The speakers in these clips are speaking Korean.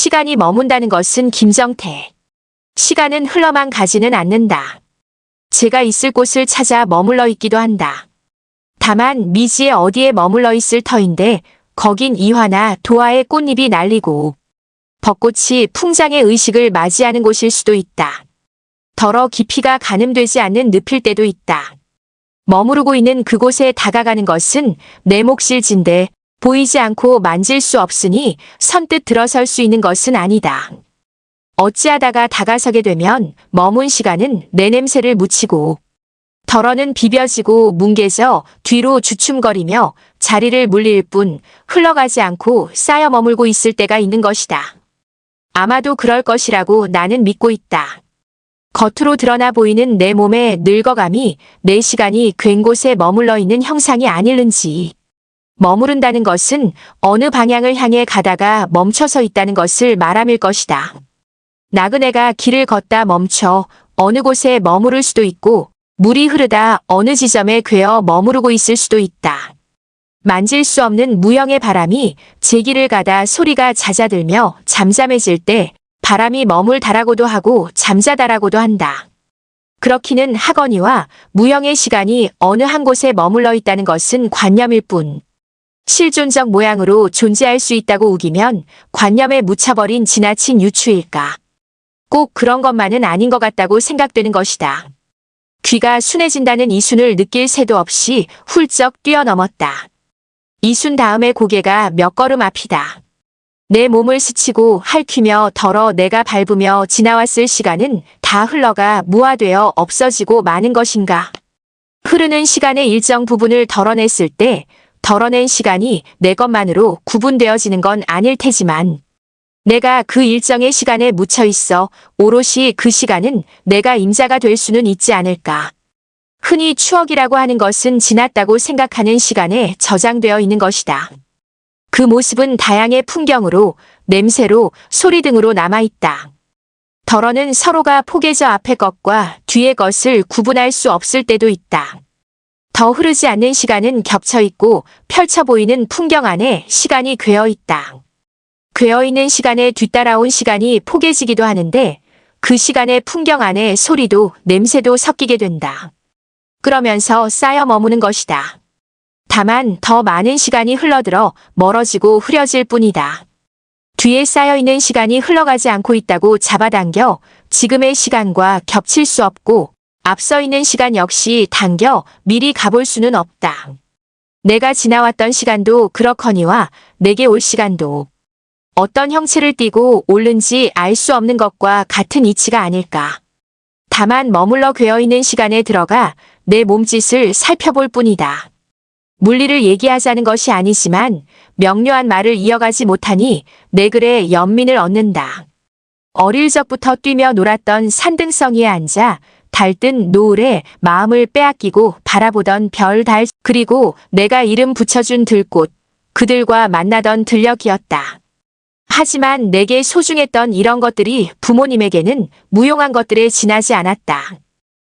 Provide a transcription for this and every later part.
시간이 머문다는 것은 김정태. 시간은 흘러만 가지는 않는다. 제가 있을 곳을 찾아 머물러 있기도 한다. 다만 미지에 어디에 머물러 있을 터인데 거긴 이화나 도화의 꽃잎이 날리고 벚꽃이 풍장의 의식을 맞이하는 곳일 수도 있다. 더러 깊이가 가늠되지 않는 늪일 때도 있다. 머무르고 있는 그곳에 다가가는 것은 내 몫일진데 보이지 않고 만질 수 없으니 선뜻 들어설 수 있는 것은 아니다. 어찌하다가 다가서게 되면 머문 시간은 내 냄새를 묻히고 덜어는 비벼지고 뭉개져 뒤로 주춤거리며 자리를 물릴 뿐 흘러가지 않고 쌓여 머물고 있을 때가 있는 것이다. 아마도 그럴 것이라고 나는 믿고 있다. 겉으로 드러나 보이는 내 몸의 늙어감이 내 시간이 괜 곳에 머물러 있는 형상이 아닐는지. 머무른다는 것은 어느 방향을 향해 가다가 멈춰서 있다는 것을 말함일 것이다. 나그네가 길을 걷다 멈춰 어느 곳에 머무를 수도 있고 물이 흐르다 어느 지점에 괴어 머무르고 있을 수도 있다. 만질 수 없는 무형의 바람이 제 길을 가다 소리가 잦아들며 잠잠해질 때 바람이 머물다라고도 하고 잠자다라고도 한다. 그렇기는 하거니와 무형의 시간이 어느 한 곳에 머물러 있다는 것은 관념일 뿐 실존적 모양으로 존재할 수 있다고 우기면 관념에 묻혀버린 지나친 유추일까. 꼭 그런 것만은 아닌 것 같다고 생각되는 것이다. 귀가 순해진다는 이순을 느낄 새도 없이 훌쩍 뛰어넘었다. 이순 다음에 고개가 몇 걸음 앞이다. 내 몸을 스치고 핥히며 덜어 내가 밟으며 지나왔을 시간은 다 흘러가 무화되어 없어지고 마는 것인가. 흐르는 시간의 일정 부분을 덜어냈을 때 덜어낸 시간이 내 것만으로 구분되어지는 건 아닐 테지만 내가 그 일정의 시간에 묻혀 있어 오롯이 그 시간은 내가 임자가 될 수는 있지 않을까. 흔히 추억이라고 하는 것은 지났다고 생각하는 시간에 저장되어 있는 것이다. 그 모습은 다양의 풍경으로, 냄새로, 소리 등으로 남아있다. 덜어는 서로가 포개져 앞의 것과 뒤의 것을 구분할 수 없을 때도 있다. 더 흐르지 않는 시간은 겹쳐있고 펼쳐 보이는 풍경 안에 시간이 괴어있다. 괴어있는 시간에 뒤따라온 시간이 포개지기도 하는데 그 시간의 풍경 안에 소리도 냄새도 섞이게 된다. 그러면서 쌓여 머무는 것이다. 다만 더 많은 시간이 흘러들어 멀어지고 흐려질 뿐이다. 뒤에 쌓여있는 시간이 흘러가지 않고 있다고 잡아당겨 지금의 시간과 겹칠 수 없고 앞서 있는 시간 역시 당겨 미리 가볼 수는 없다. 내가 지나왔던 시간도 그렇거니와 내게 올 시간도 어떤 형체를 띠고 옳는지 알 수 없는 것과 같은 이치가 아닐까. 다만 머물러 괴어있는 시간에 들어가 내 몸짓을 살펴볼 뿐이다. 물리를 얘기하자는 것이 아니지만 명료한 말을 이어가지 못하니 내 글에 연민을 얻는다. 어릴 적부터 뛰며 놀았던 산등성이에 앉아 달뜬 노을에 마음을 빼앗기고 바라보던 별, 달, 그리고 내가 이름 붙여준 들꽃, 그들과 만나던 들녘이었다. 하지만 내게 소중했던 이런 것들이 부모님에게는 무용한 것들에 지나지 않았다.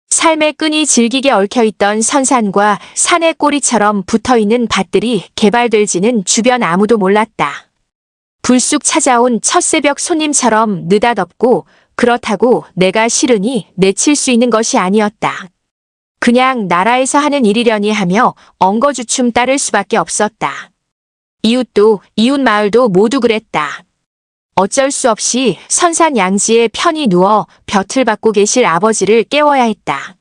삶의 끈이 질기게 얽혀있던 선산과 산의 꼬리처럼 붙어있는 밭들이 개발될지는 주변 아무도 몰랐다. 불쑥 찾아온 첫 새벽 손님처럼 느닷없고 그렇다고 내가 싫으니 내칠 수 있는 것이 아니었다. 그냥 나라에서 하는 일이려니 하며 엉거주춤 따를 수밖에 없었다. 이웃도 이웃 마을도 모두 그랬다. 어쩔 수 없이 선산 양지에 편히 누워 볕을 받고 계실 아버지를 깨워야 했다.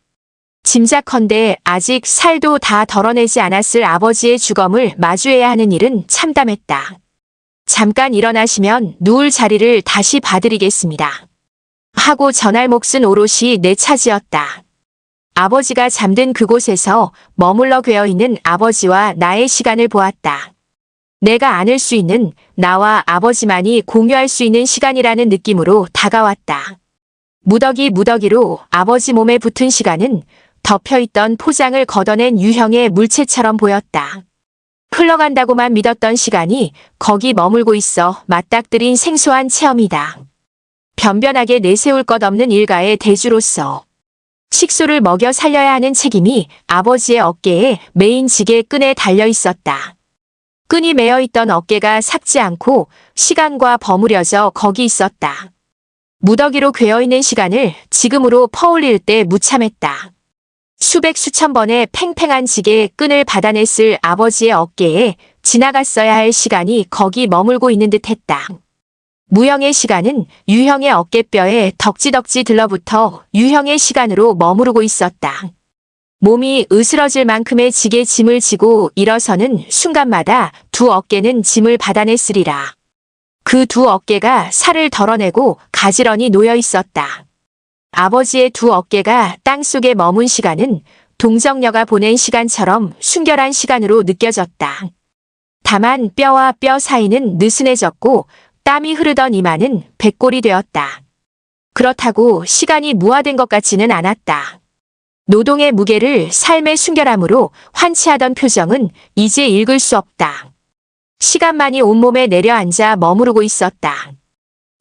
짐작컨대 아직 살도 다 덜어내지 않았을 아버지의 주검을 마주해야 하는 일은 참담했다. 잠깐 일어나시면 누울 자리를 다시 봐드리겠습니다. 하고 전할 몫은 오롯이 내 차지였다. 아버지가 잠든 그곳에서 머물러 괴어있는 아버지와 나의 시간을 보았다. 내가 안을 수 있는 나와 아버지만이 공유할 수 있는 시간이라는 느낌으로 다가왔다. 무더기로 아버지 몸에 붙은 시간은 덮여있던 포장을 걷어낸 유형의 물체처럼 보였다. 흘러간다고만 믿었던 시간이 거기 머물고 있어 맞닥뜨린 생소한 체험이다. 변변하게 내세울 것 없는 일가의 대주로서 식소를 먹여 살려야 하는 책임이 아버지의 어깨에 메인 지게 끈에 달려 있었다. 끈이 매여 있던 어깨가 삭지 않고 시간과 버무려져 거기 있었다. 무더기로 괴어있는 시간을 지금으로 퍼올릴 때 무참했다. 수백 수천 번의 팽팽한 지게 끈을 받아냈을 아버지의 어깨에 지나갔어야 할 시간이 거기 머물고 있는 듯했다. 무형의 시간은 유형의 어깨뼈에 덕지덕지 들러붙어 유형의 시간으로 머무르고 있었다. 몸이 으스러질 만큼의 지게 짐을 지고 일어서는 순간마다 두 어깨는 짐을 받아냈으리라. 그 두 어깨가 살을 덜어내고 가지런히 놓여 있었다. 아버지의 두 어깨가 땅속에 머문 시간은 동정녀가 보낸 시간처럼 순결한 시간으로 느껴졌다. 다만 뼈와 뼈 사이는 느슨해졌고 땀이 흐르던 이마는 백골이 되었다. 그렇다고 시간이 무화된 것 같지는 않았다. 노동의 무게를 삶의 순결함으로 환치하던 표정은 이제 읽을 수 없다. 시간만이 온몸에 내려앉아 머무르고 있었다.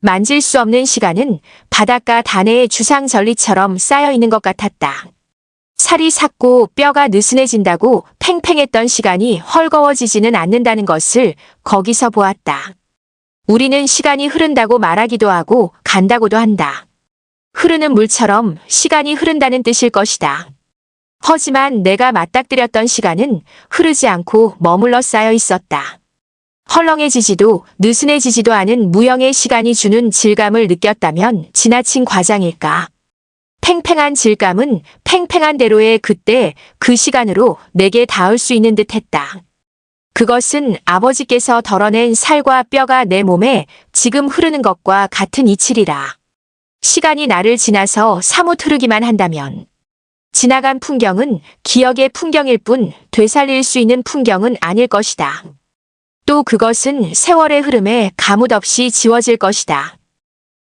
만질 수 없는 시간은 바닷가 단해의 주상절리처럼 쌓여있는 것 같았다. 살이 삭고 뼈가 느슨해진다고 팽팽했던 시간이 헐거워지지는 않는다는 것을 거기서 보았다. 우리는 시간이 흐른다고 말하기도 하고 간다고도 한다. 흐르는 물처럼 시간이 흐른다는 뜻일 것이다. 하지만 내가 맞닥뜨렸던 시간은 흐르지 않고 머물러 쌓여 있었다. 헐렁해지지도 느슨해지지도 않은 무형의 시간이 주는 질감을 느꼈다면 지나친 과장일까? 팽팽한 질감은 팽팽한 대로의 그때 그 시간으로 내게 닿을 수 있는 듯했다. 그것은 아버지께서 덜어낸 살과 뼈가 내 몸에 지금 흐르는 것과 같은 이치리라. 시간이 나를 지나서 사뭇 흐르기만 한다면 지나간 풍경은 기억의 풍경일 뿐 되살릴 수 있는 풍경은 아닐 것이다. 또 그것은 세월의 흐름에 가뭇없이 지워질 것이다.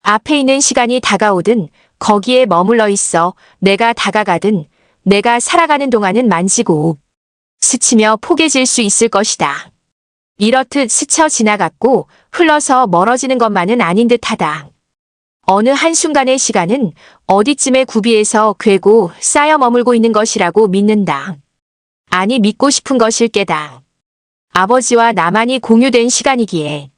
앞에 있는 시간이 다가오든 거기에 머물러 있어 내가 다가가든 내가 살아가는 동안은 만지고 스치며 포개질 수 있을 것이다. 이렇듯 스쳐 지나갔고 흘러서 멀어지는 것만은 아닌 듯하다. 어느 한순간의 시간은 어디쯤에 구비해서 괴고 쌓여 머물고 있는 것이라고 믿는다. 아니 믿고 싶은 것일 게다. 아버지와 나만이 공유된 시간이기에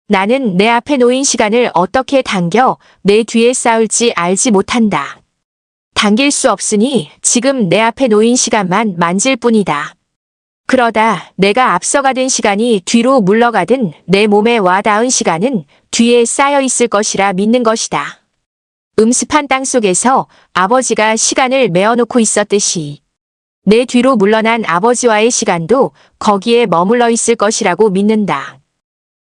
나는 내 앞에 놓인 시간을 어떻게 당겨 내 뒤에 쌓을지 알지 못한다. 당길 수 없으니 지금 내 앞에 놓인 시간만 만질 뿐이다. 그러다 내가 앞서가던 시간이 뒤로 물러가든 내 몸에 와닿은 시간은 뒤에 쌓여 있을 것이라 믿는 것이다. 음습한 땅 속에서 아버지가 시간을 메어놓고 있었듯이 내 뒤로 물러난 아버지와의 시간도 거기에 머물러 있을 것이라고 믿는다.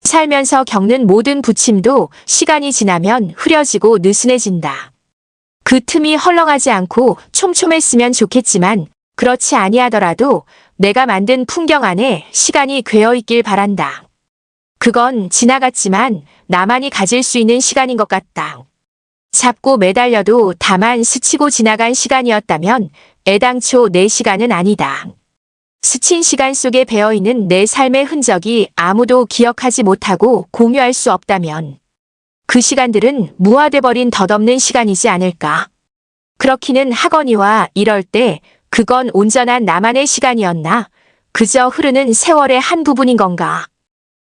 살면서 겪는 모든 부침도 시간이 지나면 흐려지고 느슨해진다. 그 틈이 헐렁하지 않고 촘촘했으면 좋겠지만 그렇지 아니하더라도 내가 만든 풍경 안에 시간이 괴어있길 바란다. 그건 지나갔지만 나만이 가질 수 있는 시간인 것 같다. 잡고 매달려도 다만 스치고 지나간 시간이었다면 애당초 내 시간은 아니다. 스친 시간 속에 배어있는 내 삶의 흔적이 아무도 기억하지 못하고 공유할 수 없다면 그 시간들은 무화돼버린 덧없는 시간이지 않을까. 그렇기는 하거니와 이럴 때 그건 온전한 나만의 시간이었나? 그저 흐르는 세월의 한 부분인 건가?